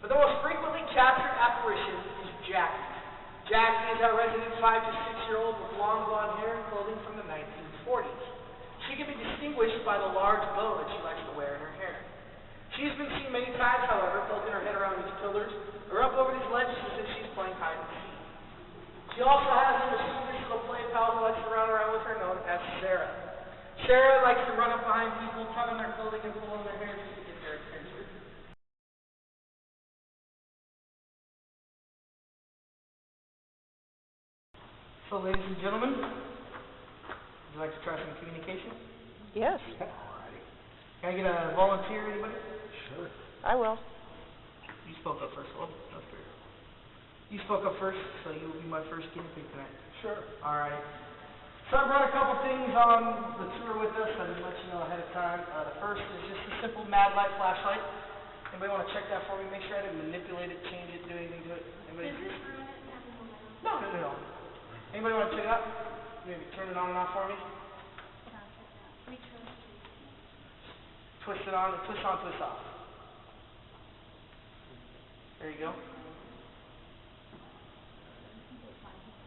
But the most frequently captured apparition is Jackie. Jackie is our resident 5 to 6-year-old with long blonde hair and clothing from the 1940s. She can be distinguished by the large bow that she likes to wear in her hair. She has been seen many times, however, poking her head around these pillars or up over these ledges as if she's playing hide and seek. She also has a mischievous little play pal who likes to run around with her known as Sarah. Sarah likes to run up behind people, tug on their clothing, and pull on their hair just to get their attention. So, ladies and gentlemen, would you like to try some communication? Yes. Alrighty. Can I get a volunteer, anybody? Sure. I will. You spoke up first, well, that's fair. You spoke up first, so you will be my first guinea pig tonight. Sure. Alright. So I brought a couple things on the tour with us. I didn't let you know ahead of time. The first is just a simple mad light flashlight. Anybody want to check that for me? Make sure I didn't manipulate it, change it, do anything to it. Anybody? Does this ruin it having a lamp? No, no, no. Anybody want to check it out? Maybe turn it on and off for me. We trust you. Twist it on, twist on, twist off. There you go.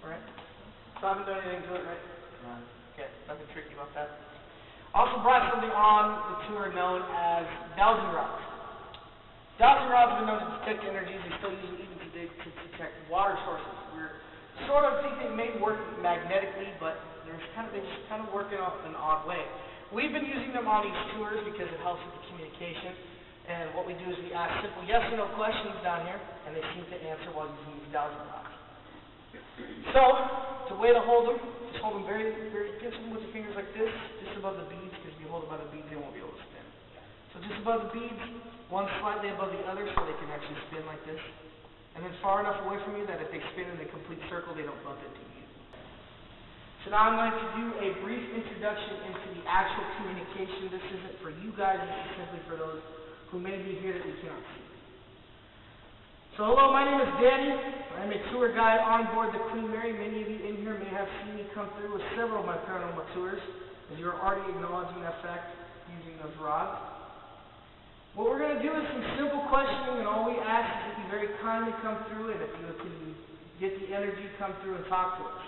Alright. So I haven't done anything to it, right? No. Okay, nothing tricky about that. Also brought something on the tour known as dowsing rods. Dowsing rods have been known to detect energies. They still use them even today to detect water sources. We're sort of think they may work magnetically, but they just kind of work in an odd way. We've been using them on these tours because it helps with the communication. And what we do is we ask simple yes or no questions down here, and they seem to answer while using these dowsing rods. So, the way to hold them, just hold them very, very, pinch them with your fingers like this, just above the beads, because if you hold them by the beads, they won't be able to spin. So just above the beads, one slightly above the other, so they can actually spin like this. And then far enough away from you that if they spin in a complete circle, they don't bump into you. So now I'm going to do a brief introduction into the actual communication. This isn't for you guys, this is simply for those who may be here that we cannot see. So hello, my name is Danny. I'm a tour guide on board the Queen Mary. Many of you in here may have seen me come through with several of my paranormal tours, as you're already acknowledging that fact using those rods. What we're going to do is some simple questioning, and all we ask is that you very kindly come through, and if you can get the energy, come through and talk to us.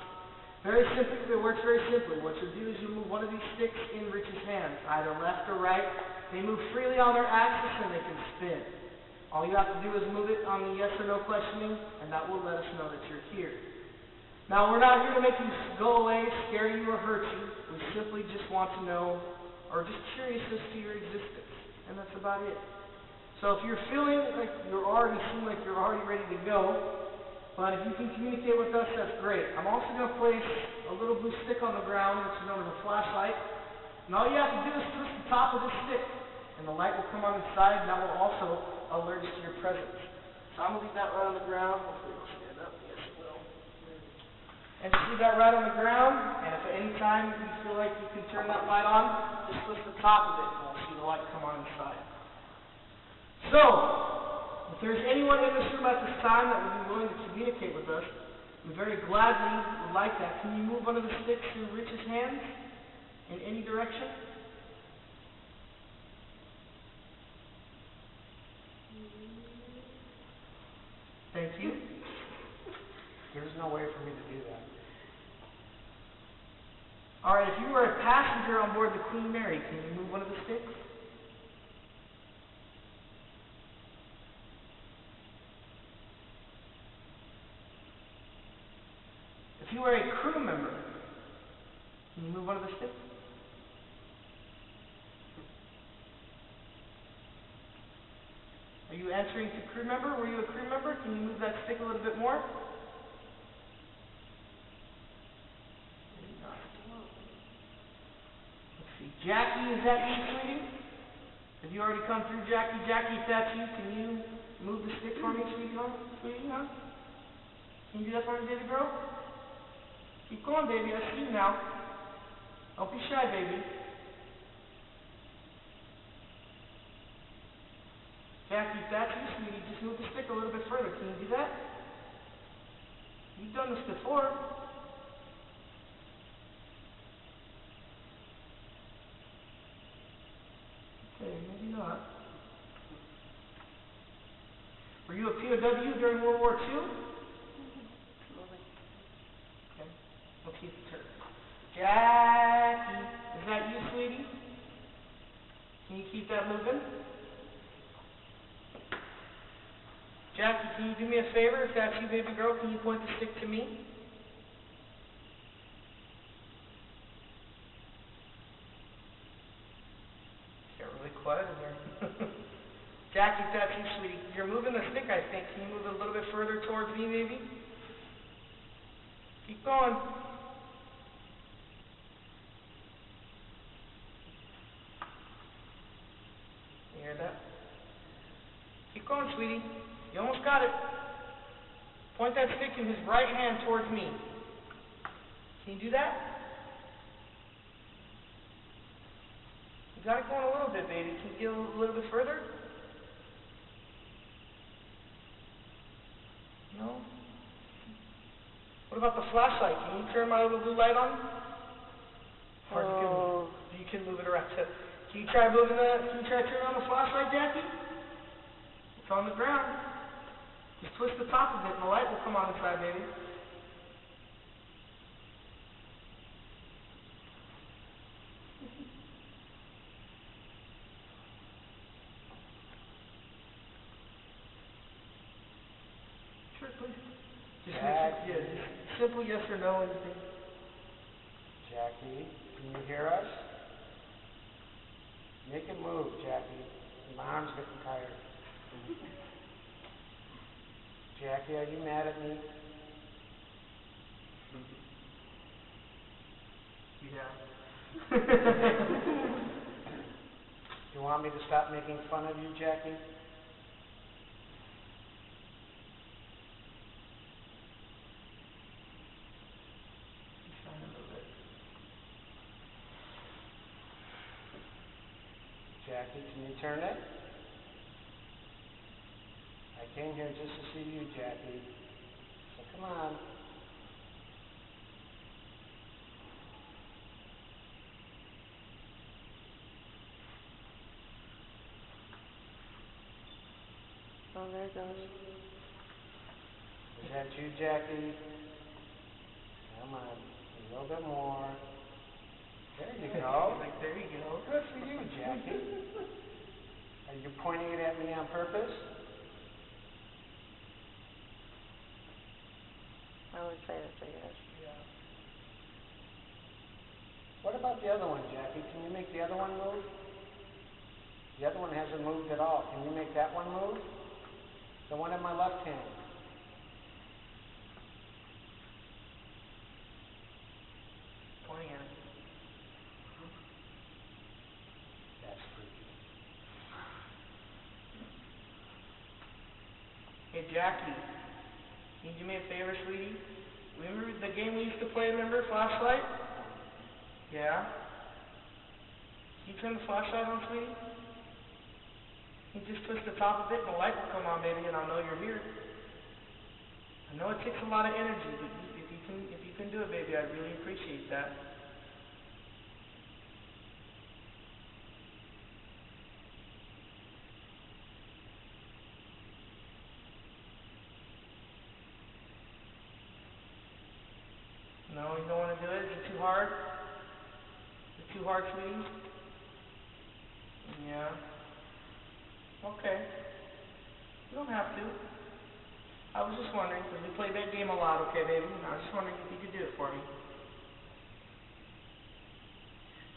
Very simply, it works very simply. What you'll do is you move one of these sticks in Rich's hands, either left or right. They move freely on their axis, and they can spin. All you have to do is move it on the yes or no questioning, and that will let us know that you're here. Now, we're not here to make you go away, scare you, or hurt you. We simply just want to know, or just curious as to your existence, and that's about it. So if you're feeling like you're already ready to go, but if you can communicate with us, that's great. I'm also going to place a little blue stick on the ground, which is known as a flashlight, and all you have to do is twist the top of this stick, and the light will come on the side, and that will also alert us to your presence. So I'm going to leave that right on the ground. Hopefully it'll stand up. Yes, it will. And just leave that right on the ground, and if at any time you feel like you can turn that light on, just twist the top of it, and we'll see the light come on inside. So, if there's anyone in this room at this time that would be willing to communicate with us, we very gladly would like that. Can you move one of the sticks through Rich's hands in any direction? Thank you. There's no way for me to do that. Alright, if you were a passenger on board the Queen Mary, can you move one of the sticks? If you were a crew member, can you move one of the sticks? Are you answering to crew member? Were you a crew member? Can you move that stick a little bit more? Let's see. Jackie, is that you, sweetie? Have you already come through, Jackie? Jackie, if that's you, can you move the stick for me, sweetie? Huh? Can you do that for me, baby girl? Keep going, baby. I see you now. Don't be shy, baby. Jackie, if that's you, sweetie, just move the stick a little bit further. Can you do that? You've done this before. Okay, maybe not. Were you a POW during World War II? Okay. We'll keep it turning. Jackie, is that you, sweetie? Can you keep that moving? Jackie, can you do me a favor? If that's you, baby girl, can you point the stick to me? Got really quiet in here. Jackie, if that's you, sweetie, you're moving the stick, I think. Can you move it a little bit further towards me, maybe? Keep going. You hear that? Keep going, sweetie. You almost got it. Point that stick in his right hand towards me. Can you do that? You got it going a little bit, baby. Can you get a little bit further? No? What about the flashlight? Can you turn my little blue light on? Or you can move it around. Can you try turning on the flashlight, Jackie? It's on the ground. Just twist the top of it and the light will come on inside, baby. Sure, please. Just simple yes or no. Anything. Jackie, can you hear us? Make it move, Jackie. My arm's getting tired. Jackie, are you mad at me? Yeah. You want me to stop making fun of you, Jackie? Jackie, can you turn it? I came here just to see you, Jackie. So come on. Oh, there it goes. Is that you, Jackie? Come on. A little bit more. There you go. There you go. Good for you, Jackie. Are you pointing it at me on purpose? I would say that's a yes. Yeah. What about the other one, Jackie? Can you make the other one move? The other one hasn't moved at all. Can you make that one move? The one in my left hand. Pointing at it. That's freaky. Hey, Jackie, can you do me a favor, sweetie? Remember the game we used to play, remember? Flashlight? Yeah? Can you turn the flashlight on, sweetie? You just twist the top of it and the light will come on, baby, and I'll know you're here. I know it takes a lot of energy, but if you can do it, baby, I'd really appreciate that. No, you don't want to do it? Is it too hard? Is it too hard, sweetie? Yeah. Okay. You don't have to. I was just wondering, because we played that game a lot, okay, baby? And I was just wondering if you could do it for me.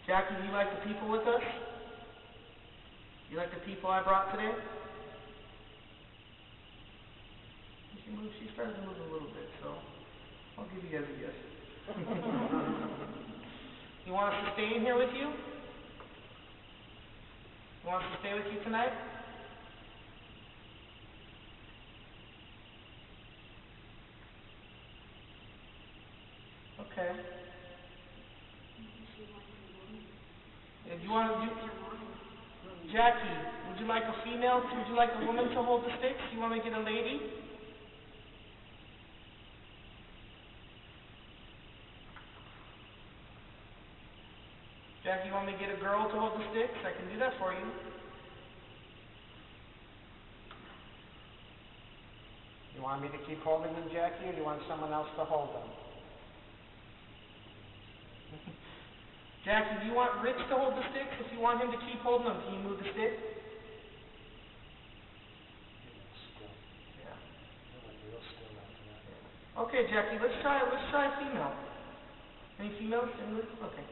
Jackie, do you like the people with us? You like the people I brought today? She started to move a little bit, so I'll give you guys a yes. You want us to stay in here with you? You want us to stay with you tonight? Okay. If you want to, Jackie, would you like a female? Would you like a woman to hold the sticks? You want to get a lady? Jackie, you want me to get a girl to hold the sticks? I can do that for you. You want me to keep holding them, Jackie, or do you want someone else to hold them? Jackie, do you want Rich to hold the sticks? If you want him to keep holding them, can you move the stick? Still. Yeah. They went real still after that. Okay, Jackie, let's try a female. Any females? Anybody? Okay.